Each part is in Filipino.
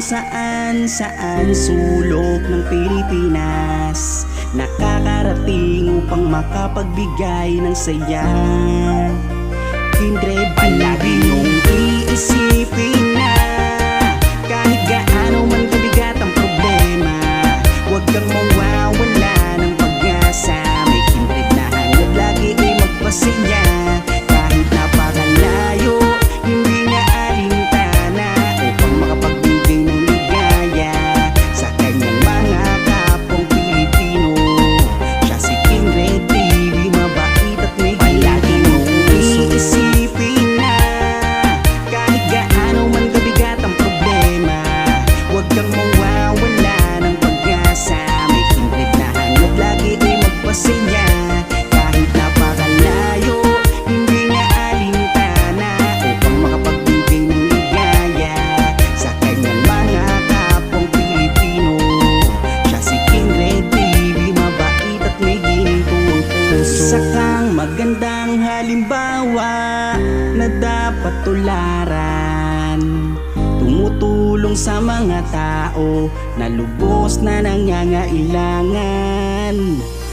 saan sulok ng Pilipinas nakakarating upang makapagbigay ng saya. Kindred, palagi niyong iisipin na kahit gaano man kabigat ang problema, huwag kang mawawala ng pag-asa. May kindred na hangad lagi ay magpasaya. Kahit napakalayo, hindi na alintana upang makapagbigay ng ligaya sa kanyang mga kapwang Pilipino. Siya si Kindred TV, mabait at may palagi mong iisipin na kahit gaano man kabigat ang problema, huwag kang mawawala ng pag-asa. May kindred na hangad lagi ay magpasaya. Kahit napakalayo, hindi na alintana upang makapagbigay ng ligaya sa kanyang mga kapwang Pilipino. Siya si Kindred TV, mabait at may ginitong puso. Isa kang magandang halimbawa na dapat tularan, tumutulong sa mga tao na lubos na nangangailangan.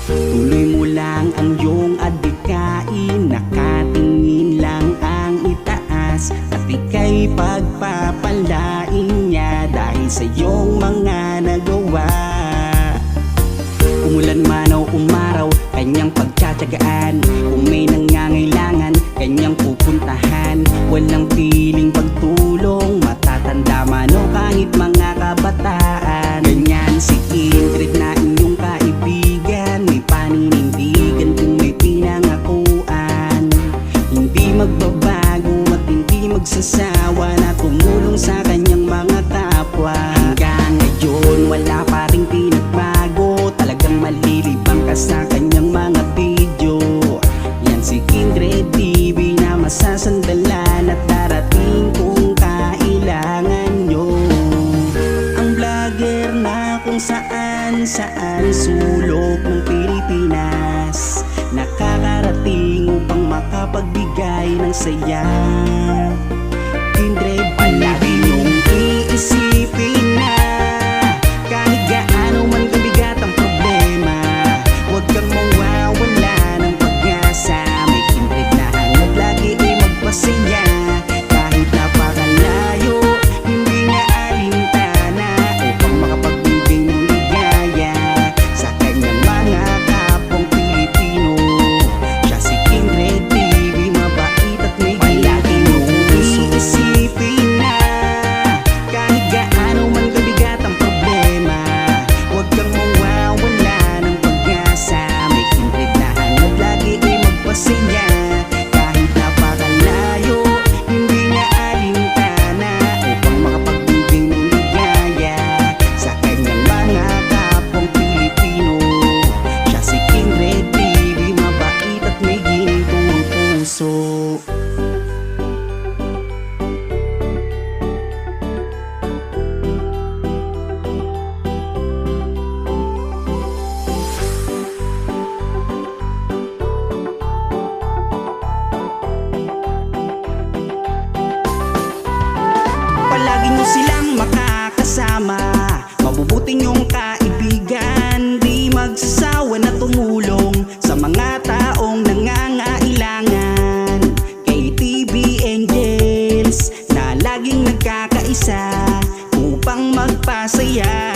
Tuloy mo lang ang iyong adhikain, nakatingin lang ang itaas, at ika'y pagpapalain niya dahil sa iyong mga nagawa. Umulan man o umaraw, kanyang pagtsatsagaan. Kung may nangangailangan, kanyang pupuntahan. Walang piling pagtulong, matatanda man o kahit mga kabataan. Ganyan si Kindred na inyong kaibigan, may paninindigan kung may pinangakuan. Hindi magbabago at hindi magsasawa na tumulong sa kanyang mga kapwa. Hanggang ngayon wala pa ring pinagbago, talagang malilibang ka sa kanyang mga video. Yan si Kindred TV na masasandalan at darating kung kailangan nyo. Ang vlogger na kung saan sulok ng Pilipinas nakakarating upang makapagbigay ng saya. Kindred, palagi niyong iisipin na kahit gaano man kabigat ang problema, huwag kang mawawala ng pag-asa. May kindred na hangad lagi ay magpasaya. Kahit napakalayo, hindi na alintana upang makapagbigay ng ligaya sa kanyang mga kapwang Pilipino. Siya si Kindred TV, mabait at may palagi mong iisipin na kahit gaano man kabigat ang problema, huwag kang mawawala ng pag-asa. May kindred na hangad lagi ay magpasaya. Kahit napakalayo, hindi na alintana upang makapagbigay ng ligaya sa kanyang mga kapwang Pilipino. Siya si Kindred TV, mabait at may ginitong puso. Palagi nyo silang makakasama, mabubuti nyong kaibigan, di magsasawa na tumulong sa mga taong nangangailangan. KTV Angels na laging nagkakaisa upang magpasaya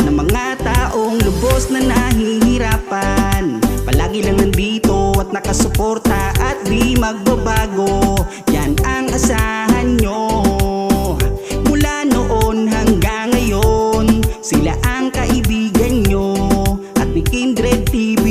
ng mga taong lubos na nahihirapan. Palagi lang nandito at nakasuporta at di magbabago, yan ang asahan nyo. Mula noon hanggang ngayon, sila ang kaibigan nyo. At ni Kindred TV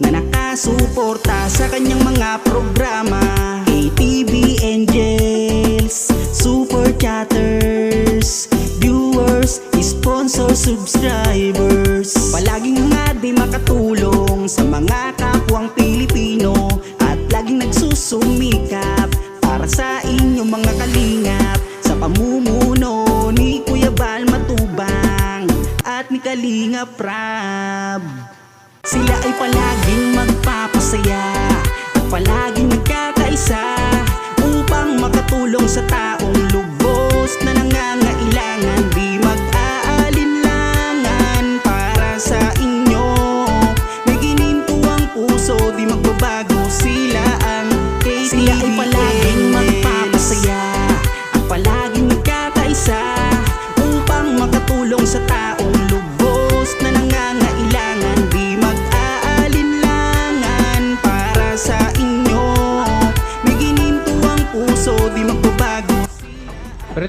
na nakasuporta sa kanyang mga programa. KTV Angels, Super Chatters, viewers, sponsor, subscribers. Palaging hangad di makatulong sa mga kapwang Pilipino at laging nagsusumikap para sa inyong mga kalingap sa pamumuno ni Kuya Bal Matubang at ni Kalingap Rab. Sila ay palaging magpapasaya at palaging nagkakaisa upang makatulong sa taong lubos na nangangailangan.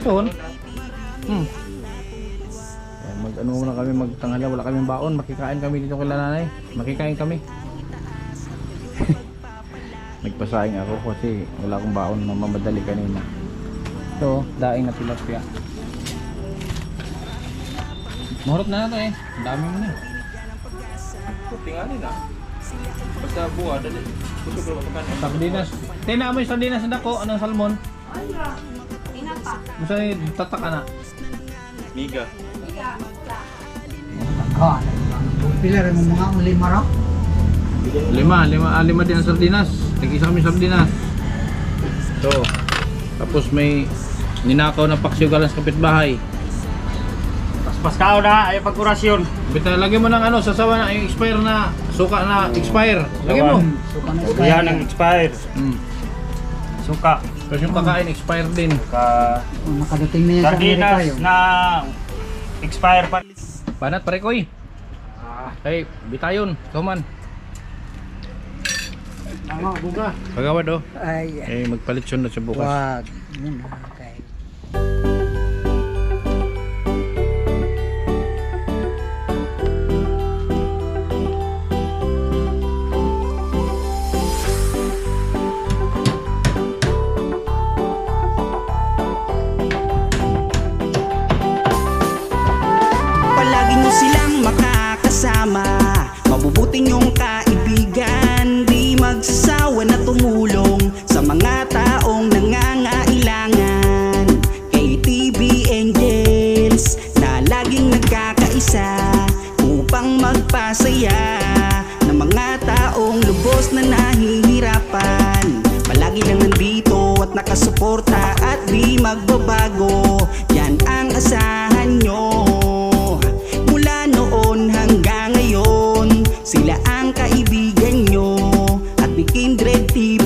Pariton. Mag-ano muna kami, magtanghali, wala kaming baon, makikain kami dito kay nanay. Makikain kami. Nagpasaing ako kasi wala akong baon, mamamadali kanina. So, daing na tilapia. Mahurot na to eh. Ang dami mo na. Tingnan na. Basta buha dali. Gusto ko makan. Sardinas. Tina mo yung sardinas na dako, anong salmon? Basta tataka na. Miga. Pila rin mo mga lima raw? Lima din ang sardinas. Tag-isa kami sardinas. Ito. Tapos may ninakaw na paksiw galang sa kapitbahay. Paskao na ay pagkurasyon. Bita, lagyan mo ng ano, sasawa na yung expire na, suka na expire. Lagyan mo. Yan ang expire. Suka. Tapos yung kakain, expire din. Nakadating na yan sa Amerika Sardinas yun. na expire pa. Panat pare koy. Hey, bitayon, kuman. Tama, buga. Pagawad oh. Ay, Eh, magpalit siya na sa bukas. wag. Yun, okay. Palagi nyo silang makakasama, mabubuti nyong kaibigan, di magsasawa na tumulong sa mga taong nangangailangan. KTV Angels na laging nagkakaisa upang magpasaya ng mga taong lubos na nahihirapan. Palagi lang nandito at nakasuporta at di magbabago, yan ang asahan nyo. Mula noon hanggang ngayon, sila ang kaibigan nyo. At may Kindred TV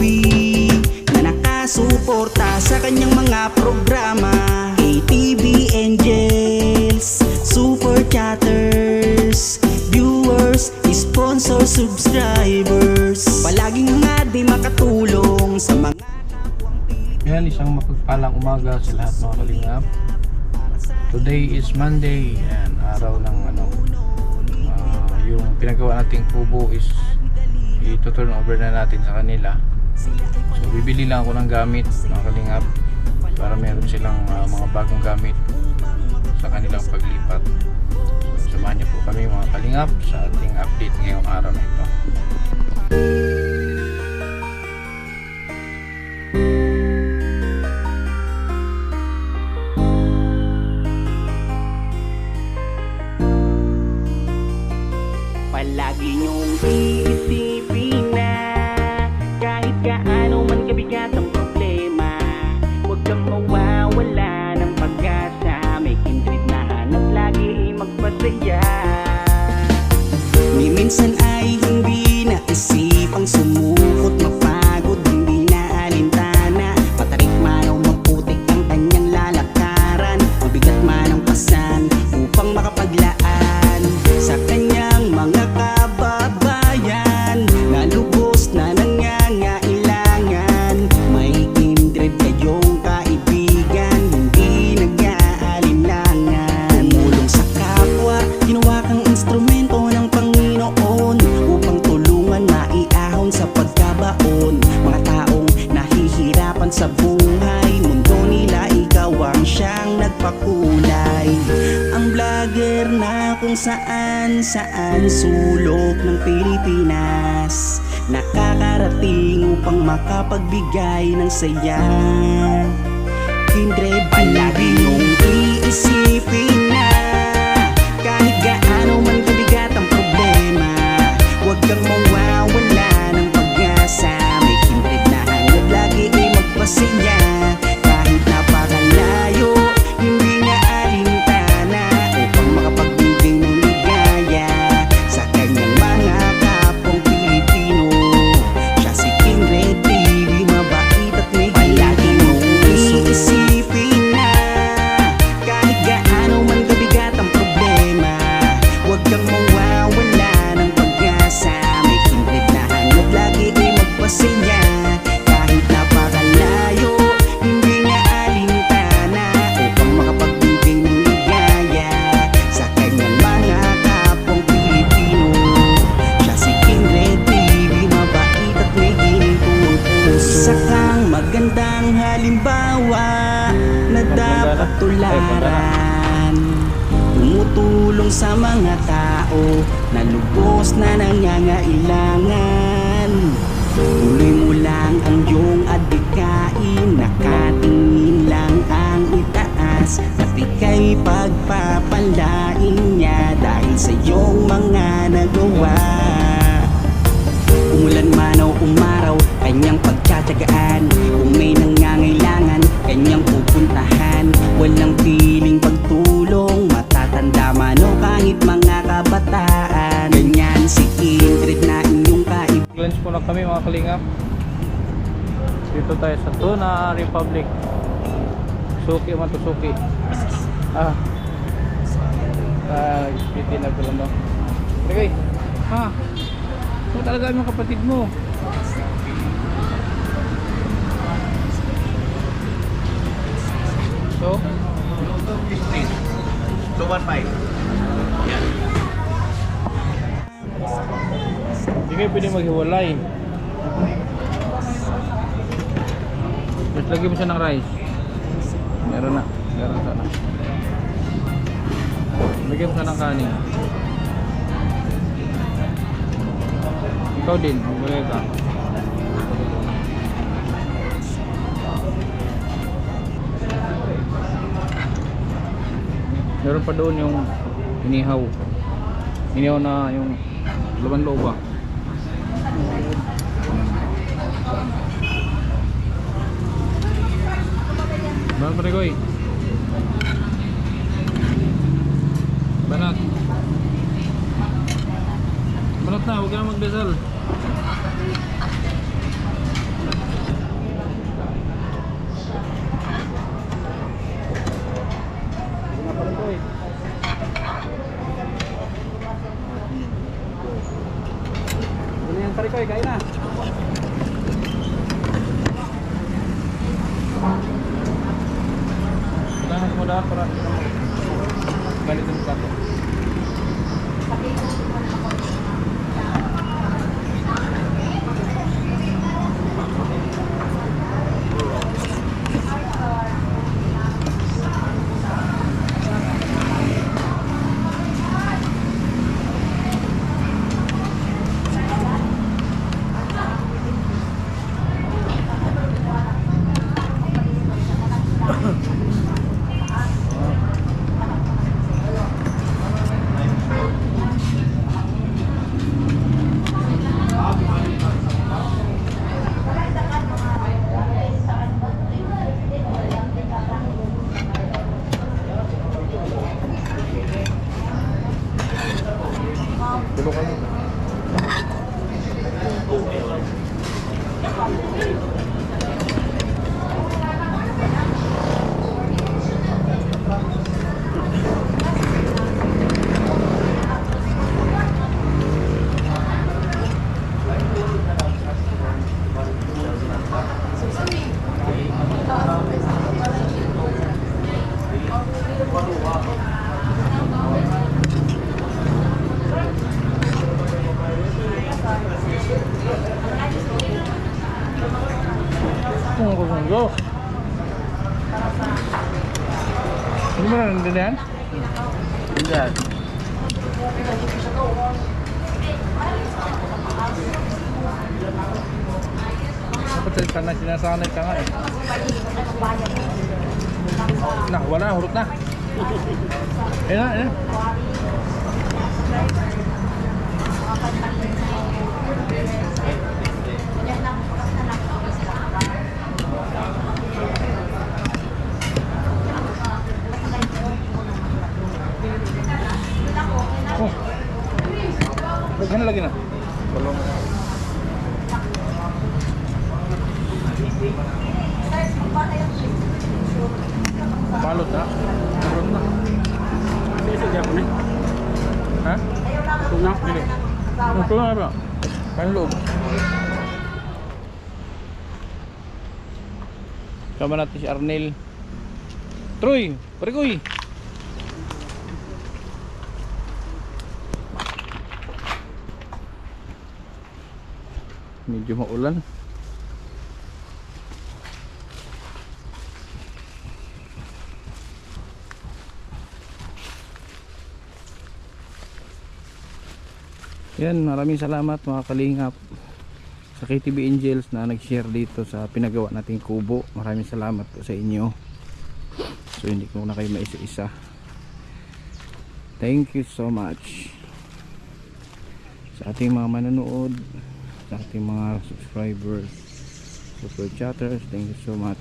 na nakasuporta sa kanyang mga programa. KTV Angels, Super Chatters, viewers, sponsors, subscribers, palaging nga di makatulong sa mga Yan, isang mapagpalang umaga sa lahat mga kalingap. Today is Monday, yan, araw ng ano, yung pinagawa nating kubo is i-turn over na natin sa kanila. So bibili lang ako ng gamit mga kalingap para meron silang mga bagong gamit sa kanilang paglipat. So samahan niyo po kami mga kalingap sa ating update ngayong araw na ito. palagi nyong iisipin na kahit gaano man kabigat ang problema, huwag kang mawawala ng pag-asa. May Kindred na hanap lagi magpasaya. Ni minsan ay hindi naisipang sumukot, mapagod, hindi na alintana. Patarik man o maputik ang kanyang lalakaran, mabigat man ang pasan upang makapaglaan sa kanyang mga kababayan na lubos na nangangailangan. May Kindred kayong kaibigan, hindi nag-aalinlangan. Tumulong sa kapwa, ginawa kang instrumento ng Panginoon upang tulungan maiahon sa pagkabaon. Mga taong nahihirapan sa buhay, mundo nila ikaw ang siyang nagpakulay. Ang vlogger na kung saan sulok ng Pilipinas nakakarating upang makapagbigay ng saya. Kindred palagi nung iisipin na kahit gaano man kabigat ang problema, huwag kang mawawala ng pag-asa. May Kindred na hangad lagi ay magpasaya kahit napakalayo, hindi na alintana upang makapagbigay ng ligaya sa kanyang mga kapong Pilipino. Siya si Kindred TV, mabait at may palagi mong iisipin na kahit gaano man kabigat ang problema, huwag tulong sa mga tao na lubos na nangangailangan. Tuloy mo lang ang iyong adhikain, nakatingin lang ang itaas, at ika'y pagpapalain niya dahil sa iyong mga nagawa. Umulan man o umaraw, kanyang pagtsatsagaan. Kung may nangangailangan, kanyang pupuntahan. Walang piling pagtulong, matatanda man o kahit mga kabataan. Ganyan si Ingrid na inyong kaibigan. Lunch muna kami mga kalingap. Dito tayo sa Tuna Republic. Suki man to suki. Spiti na ko lang no. Okay. Ito talaga yung kapatid mo. So? 215. Hindi kayo pwede maghiwalay. Tapos lagyan mo siya ng rice. Meron na. Meron sana. Lagyan mo siya ng kanin. Ikaw din. Magbigay ka. Meron pa doon yung inihaw. Inihaw na yung laman loob ba? Banat pa Rigoy. Banat. Banat na, huwag ka na magdasal. Ano yan, Parikoy? Kain na. Kailangan mo dahil para galit ang plato. Tulog ka muna. Go. Hindi mo na nandiyan? Yan. Dapat sa na sinasanay ka nga eh. Nah, wala, hurot na. Ayan na, ayan. Oh. Lagyan lagi na. Balong. Balot na. Balot na. Hindi siya Japan eh. Ha? Tuna. Hindi. Ito na ba? Kain loob. Sama natin si Arnel. Troy! Parikoy! Medyo maulan. Yan, maraming salamat mga kalingap sa KTB Angels na nag-share dito sa pinagawa nating kubo. Maraming salamat po sa inyo. So hindi ko na kayo maisa-isa. Thank you so much sa ating mga manonood, sa ating mga subscribers, super chatters. Thank you so much.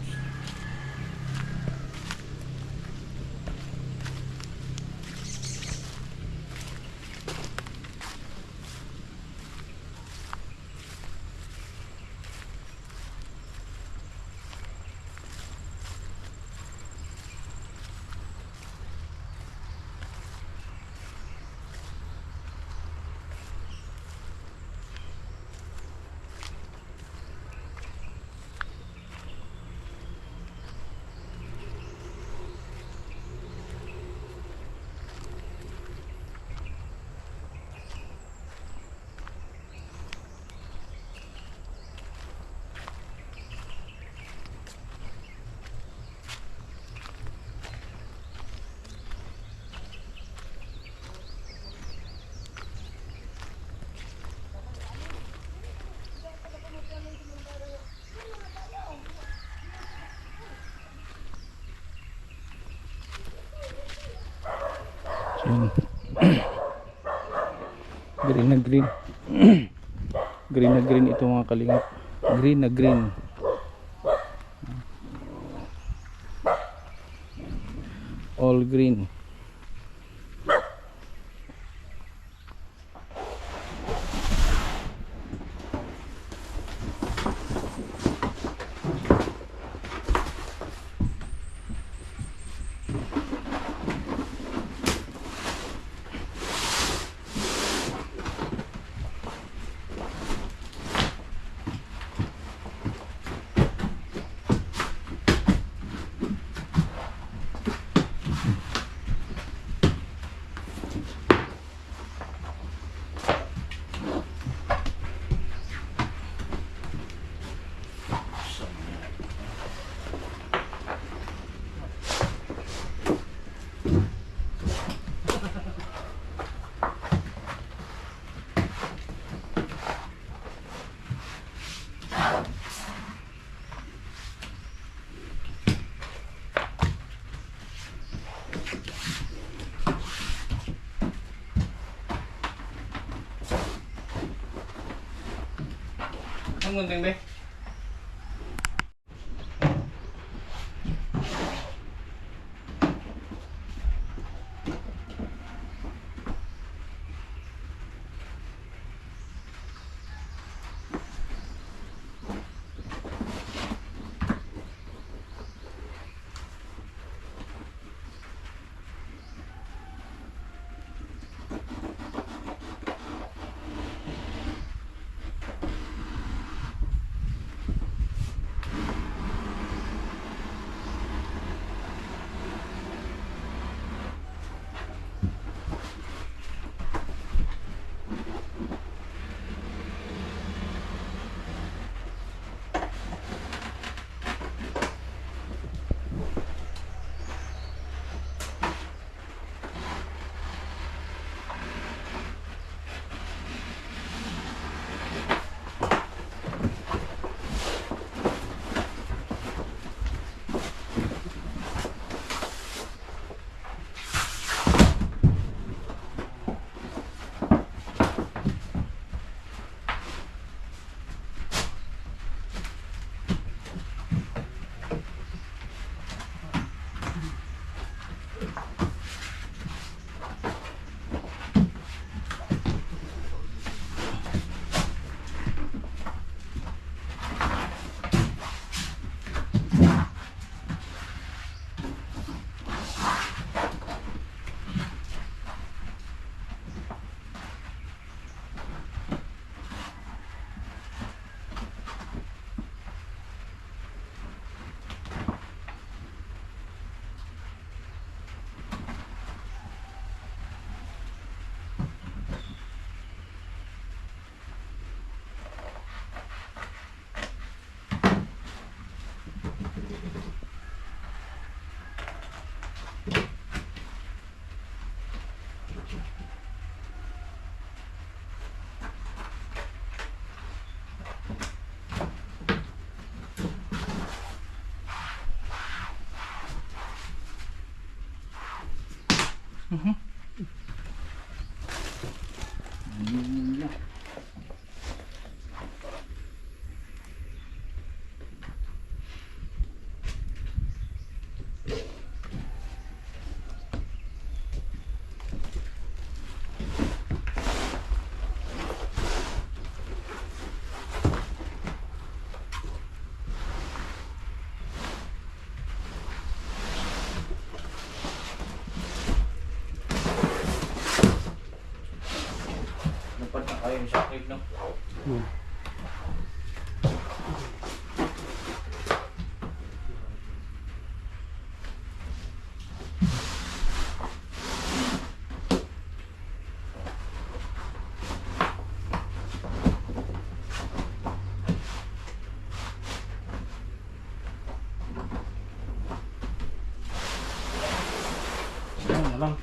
Yan. Green na green. Green na green ito mga kalingap. Green na green. All green. Ang gunting be? Dapat na kayo sa akin, no? Ano na lang.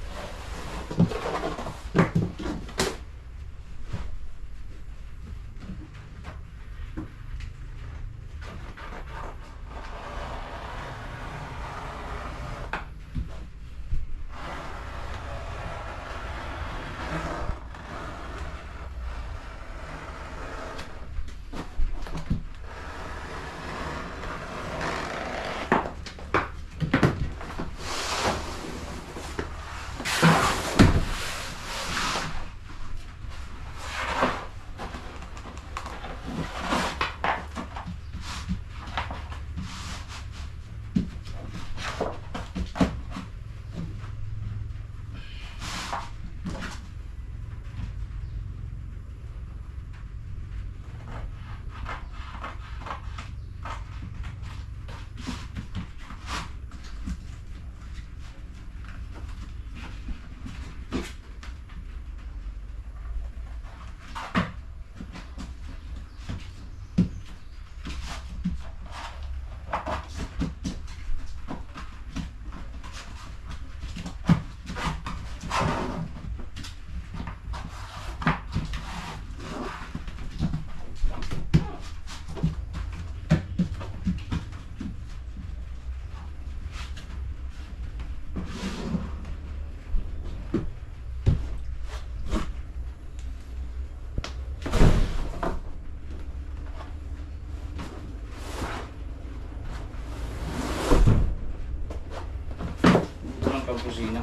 Kusina.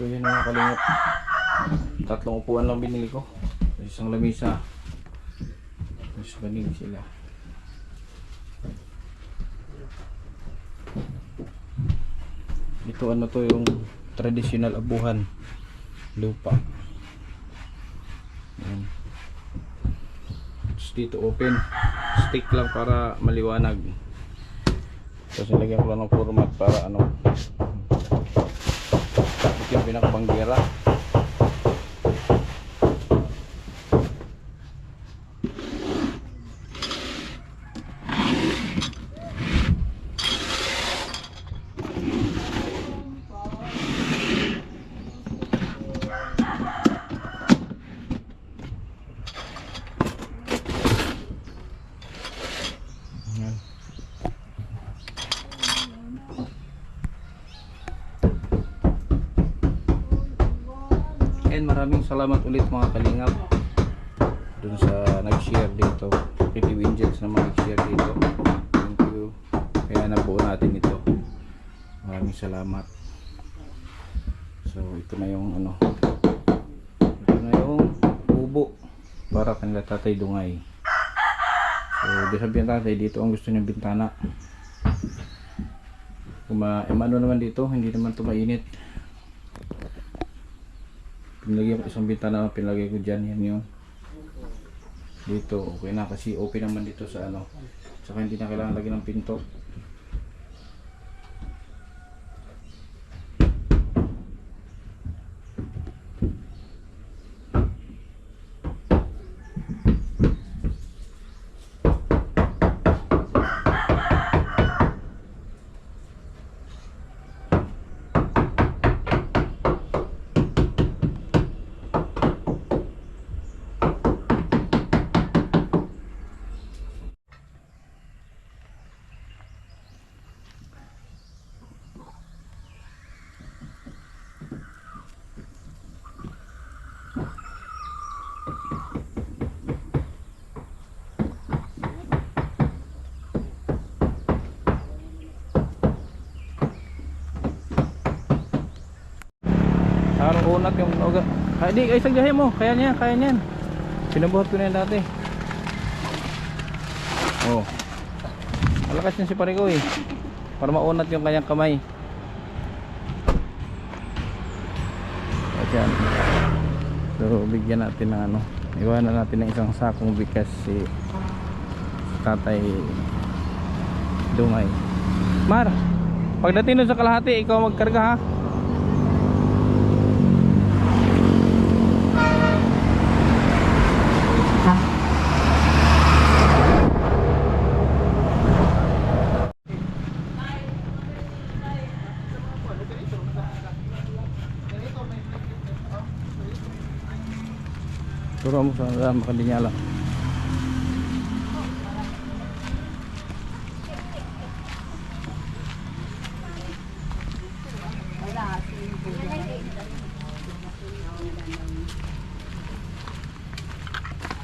So yan mga kalingap. 3 upuan lang binili ko. Isang lamisa. Mas banig sila. Ito ano to yung traditional abuhan. Lupa. Yan. Tapos dito open. Stick lang para maliwanag. Tapos nilagyan ko lang ng format para ano. Ito yung pinakabanggera. And maraming salamat ulit mga kalingap dun sa nag-share dito, Creative Angels na mag-share dito. Thank you. Kaya nabuo natin ito. Maraming salamat. So ito na yung ano, ito na yung kubo para kanila Tatay Dungay. So di sabihin tatay, dito ang gusto niyang bintana. Kung ano naman dito, hindi naman ito mainit. Pinlagay ko isang bintana, pinlagay ko dyan, yan yun. Dito, okay na kasi open naman dito sa ano. Saka hindi na kailangan lagyan ng pinto. Parang unat yung uga. Ay di, ay sagdahin mo. Kaya niyan, kaya niyan. Pinabuhat ko na yan dati. Oh. Malakas yan si pare ko eh. Para maunat yung kanyang kamay. Ayan. So bigyan natin ng ano. Iwanan natin ng isang sakong bigas si Tatay Dungay. Mar, pagdating doon sa kalahati, ikaw magkarga ha. Turo mo sa makalinya lang.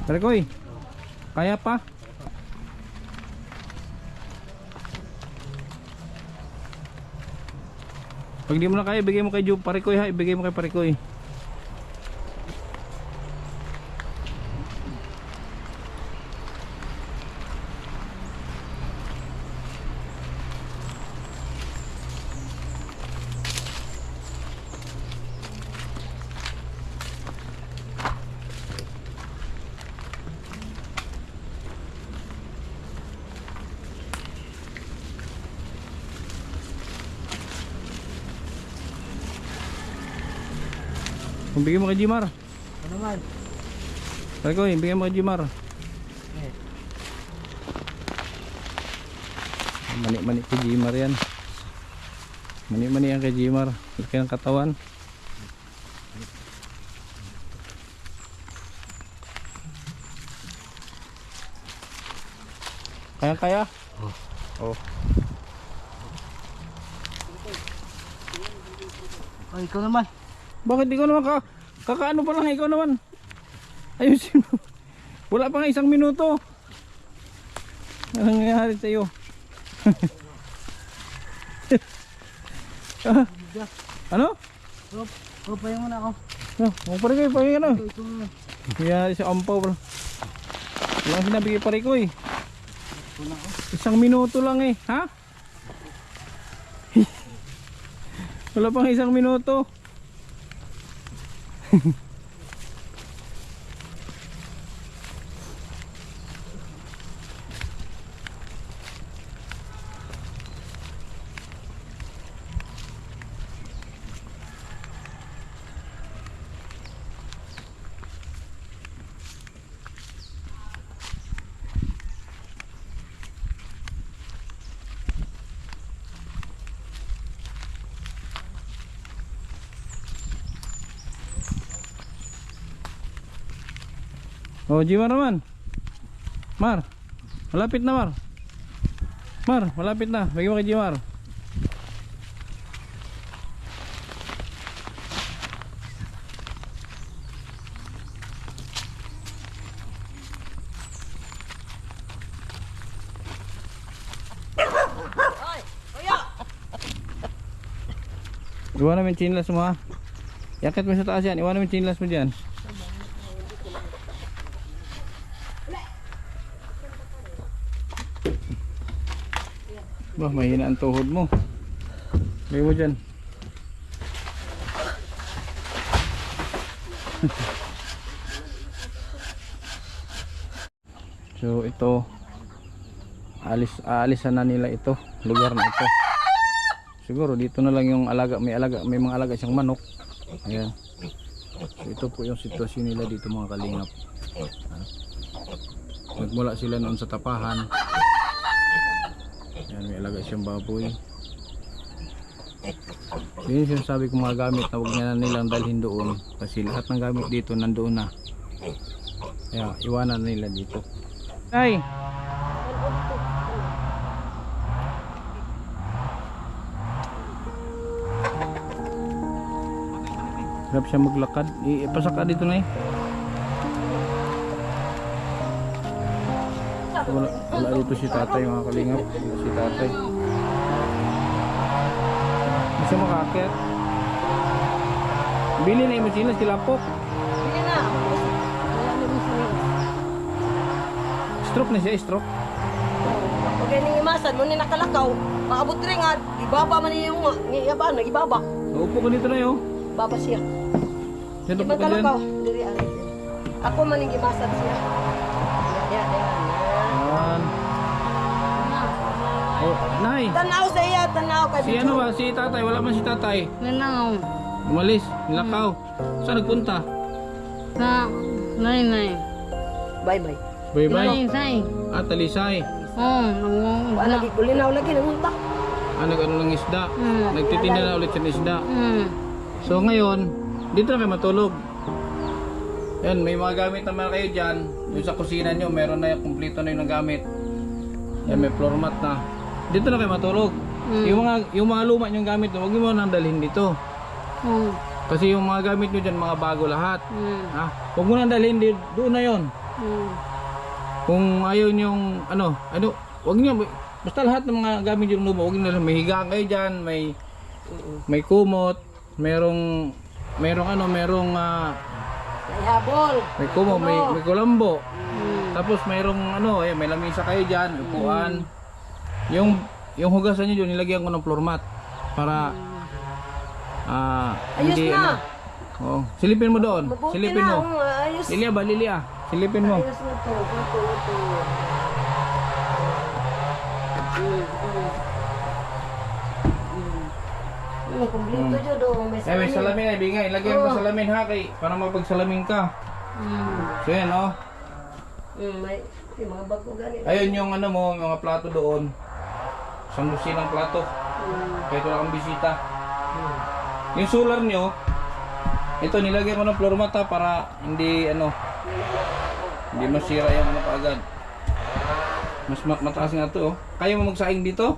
Parikoy, kaya pa? Pag di mo na kaya, ibigay mo kay Parikoy ha, ibigay mo kay Parikoy. Kung bigyan mo kay Jimar. Ano naman? Parikoy, bigyan mo kay Jimar. Mani-mani kay Jimar yan. Mani-mani yan kay Jimar. Laki ng katawan. Kaya-kaya? Oh. Oh, ikaw naman. Bakit ikaw naman kakaano pa lang, ikaw naman. Ayusin mo. Wala pa nga 1 minuto. Ano nangyayari sa iyo? Ano? Oh, pahinga muna ako. No, huwag pare ko, pahinga na. Ikaw na. Kaya siya ampaw bro. Wala sinabi kay pare ko eh. 1 minuto lang eh, ha? Wala pang 1 minuto. Oh, Jimar naman. Mar. Malapit na, Mar. Mar, malapit na. Bagi mo kay Jimar. Iwan namin chinlas mo ha. Yakit mo sa taas yan. Iwan namin chinlas mo dyan. Bah, mahina ang tuhod mo. Lagay mo dyan. So ito, aalisan na nila ito, lugar na ito. Siguro dito na lang yung alaga, may mga alaga siyang manok. Ayan. So ito po yung sitwasyon nila dito mga kalingap. Nagmula sila noon sa tapahan. Ayan, may alaga siyang baboy. Yun yung sinasabi ko mga gamit na huwag niya na nilang dalhin doon. Kasi lahat ng gamit dito nandoon na. Kaya iwanan nila dito. Ay! Hirap siya maglakad. Ipasok ka dito na eh. Wala dito si tatay mga kalingap. Dito si tatay. Bisa makaakyat. Bili na yung masinas sila po. Hindi na. Wala na rin siya. Stroke na siya, stroke. Pag ganyan imasan mo ni nakalakaw, maabot rin nga, ibaba man niya yung ngiyaba na, ibaba. Upo ko dito na yun. Baba siya. Dito Di po man ka dyan. kalakaw. Diri ari. Ako man yung imasan siya. Yan. Ayan. Oh, Nay. Tanaw sa iya, tanaw ka Si ano ba? Si tatay. Wala man si tatay. Nanaw Umalis. Nilakaw. Saan nagpunta? sa nay. Bye-bye. Bye-bye. Say. Talisay. Wala lagi, kulinaw lagi, nangunta. Nag-ano ng isda. Nagtitinda na ulit ng isda. So ngayon, dito na kayo matulog. Yan, may mga gamit naman kayo dyan. Yung sa kusina nyo, meron na yung kumpleto na yung gamit. Yan, may floor mat na. Dito na kayo matulog. Yung mga luma yung gamit, huwag mo nang dalhin dito. Kasi yung mga gamit nyo dyan, mga bago lahat. Huwag mo nang dalhin doon na yon. Kung ayaw nyong huwag nyo, basta lahat ng mga gamit yung luma, huwag nyo na, may higaan kayo dyan, may kumot, merong May habol. may kumot, may kulambo. Tapos mayroong may lamisa kayo dyan, upuan. Yung hugasan nyo dyan, nilagyan ko ng floor mat para Ayos hindi na. Oh, silipin mo doon. Mabuti Silipin na. mo. Ayos. Lilia. Silipin mo. Ayos na to. Ito. Kumpleto dyan do. May salamin ay bingay. Lagyan mo salamin ha kay para mapagsalamin ka. So yan May mga bago ganit. Ayun yung mga plato doon. Isang dosinang plato. Kahit wala kang bisita. Yung solar nyo, ito nilagyan ko ng floor mat ha, para hindi hindi masira yung kaagad. Mas mataas nga to. Kaya mo magsaing dito?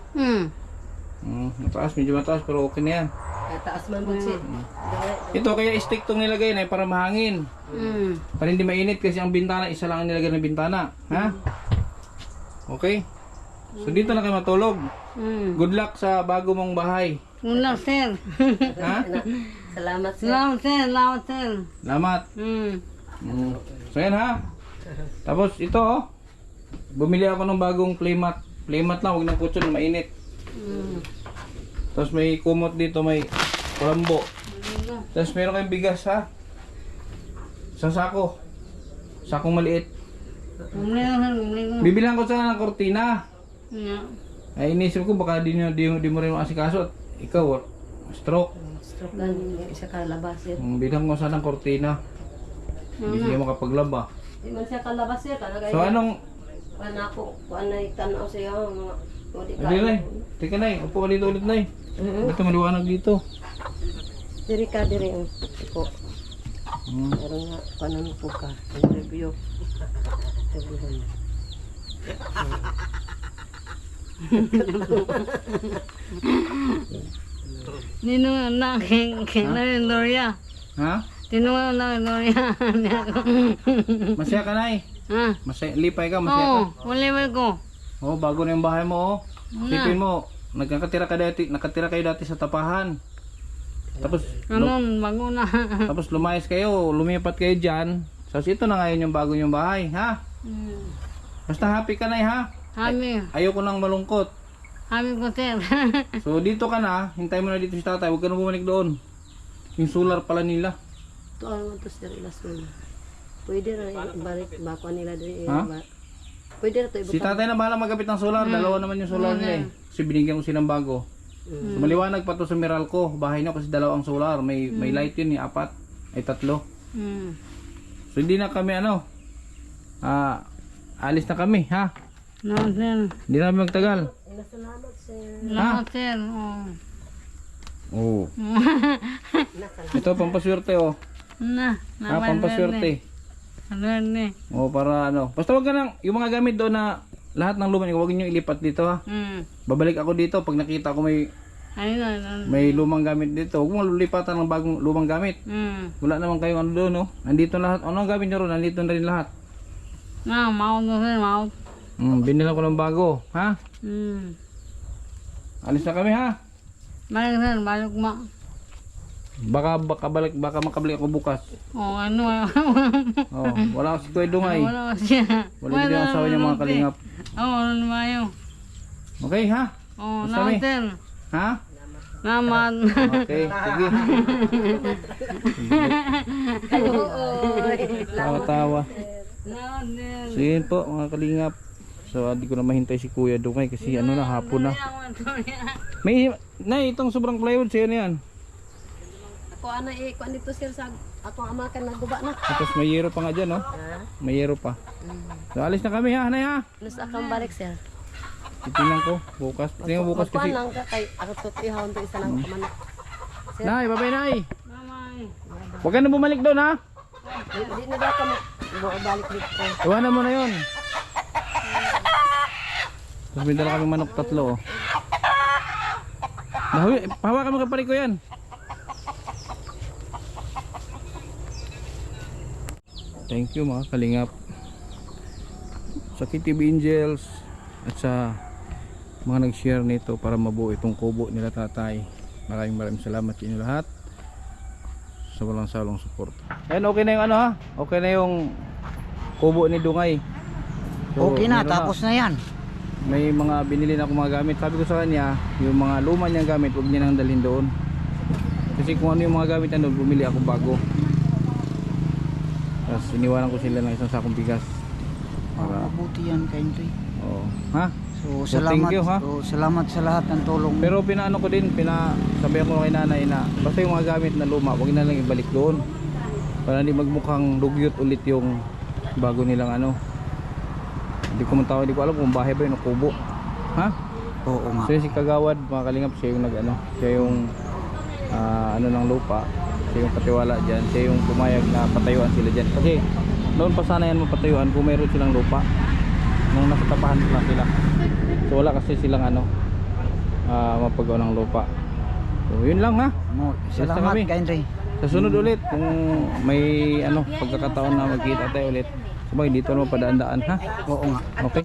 Mataas, medyo mataas pero okay na yan. Taas man butsit. Ito kaya stick tong nilagay na para mahangin. Para hindi mainit kasi ang bintana, isa lang ang nilagay ng bintana. Ha? Okay? So dito na kayo matulog. Good luck sa bago mong bahay. Una sir. Ha? Salamat sir. Salamat sir, salamat sir. Salamat. Hmm. So yan ha. Tapos ito oh. Bumili ako ng bagong playmat. Playmat lang, huwag ng kutsyon, mainit. Tapos may kumot dito, may kulambo. Tapos meron kayong bigas ha. Isang sako. Sakong maliit. Bibilang ko sana ng kortina. Yeah. Ay inisip ko baka di mo rin makasikaso at ikaw stroke. Stroke lang siya kalabas sir. Bilang ko sana ng kortina. Hindi siya makapaglaba. Di man siya kalabas sir. Talaga So anong Wala po. Kuan na itanaw siya. Mga Hindi na Teka na upo ka dito ulit na Ito maliwanag dito. Diri ka, diri. Iko. Meron nga, paano po ka? Interview. Interview. Nino na kay Gloria. Ha? Tinungan na Gloria. Masaya ka na Ha? Masaya, lipay ka, masaya ka. Oo, wala ko. Oh, bago na yung bahay mo oh. Sipin mo, nakatira kayo dati sa tapahan. Tapos Bago na. tapos lumayas kayo, lumipat kayo diyan. So ito na ngayon yung bago yung bahay, ha? Basta happy ka na ha? Happy. Ayoko nang malungkot. Happy ko sir. So dito ka na, hintay mo na dito si tatay, huwag ka na bumalik doon. Yung solar pala nila. Ito ang ito sir, ilasun. Pwede na ibalik bako nila diri. Ha? Pwede na to Si tatay na bahala magkapit ng solar, dalawa naman yung solar nila Kasi binigyan ko silang bago. So maliwanag pa to sa Meralco, bahay niya kasi dalawang solar, may light yun, 4 ay 3. So hindi na kami alis na kami, ha? No sir. Hindi na kami magtagal. Salamat sir. Salamat sir. Oo. Ito pampaswerte oh. Na. Pampaswerte. Ano ni? Oh, para Basta wag ka nang yung mga gamit doon na lahat ng luma niyo, wag niyo ilipat dito ha. Babalik ako dito pag nakita ko may lumang gamit dito. Huwag mo lulipatan ng bagong lumang gamit. Wala naman kayong doon, no? Nandito lahat. Ano ang gamit niyo ron? Nandito na rin lahat. Na, mount na sir, mount. Binilan ko ng bago, ha? Alis na kami, ha? Balik sir, balik ma. Baka makabalik ako bukas. Ano? Oh, wala kasi Kuya Dungay. Wala siya. Wala din yung asawa niya mga kalingap. Ano ba yun? Okay, ha? Basta may. Sir. Ha? Naman. Okay, sige. Tawa-tawa. So yun po mga kalingap. So hindi ko na mahintay si Kuya Dungay kasi hapon na. May itong sobrang plywood sa'yo na yan. Ako kuan dito sir sa ako amakan nagguba na. Tapos may yero pa nga dyan, no? May yero pa. So alis na kami ha, Nay ha? Nasa akong balik sir. Titingnan ko bukas. Tingnan bukas kasi. Kuan lang ka kay ako tutihon to isa lang kaman. Nay, babay Nay. Huwag ka na bumalik doon ha. Di na daw kami balik dito. Iwanan mo na yun. Tapos may dala kami manok 3 oh. Pahawakan mo kapari ko yan. Thank you mga kalingap sa KTV Angels at sa mga nag-share nito para mabuo itong kubo nila tatay. Maraming salamat sa inyo lahat sa walang salong support. Ayan, okay na yung ha? Okay na yung kubo ni Dungay. So, Okay na, meron tapos na yan. May mga binili na akong mga gamit. Sabi ko sa kanya, yung mga luma niyang gamit huwag niya nang dalhin doon. Kasi kung ano yung mga gamit na doon, bumili ako bago. Tapos iniwanan ko sila ng isang sakong bigas. Mabuti yan kay Intoy. Oo. Ha? So, So, salamat. thank you, ha? So, salamat sa lahat ng tulong. Pero pinaano ko din, sabihan ko kay nanay na basta yung mga gamit na luma, huwag na lang ibalik doon. Para hindi magmukhang dugyot ulit yung bago nilang Hindi ko alam kung bahay ba yun o kubo. Ha? Oo nga. So yun si Kagawad, mga kalingap, siya yung siya yung ng lupa. Siya yung katiwala dyan. Siya yung pumayag na patayuan sila dyan. Kasi noon pa sana yan mapatayuan kung mayroon silang lupa. Nung nasa tapahan lang sila. So wala kasi silang mapagawa ng lupa. So yun lang ha. Salamat kami. kay Intoy. Sa sunod ulit kung may pagkakataon na magkita tayo ulit. Sabagay dito naman padaan-daan ha. Oo nga. Okay.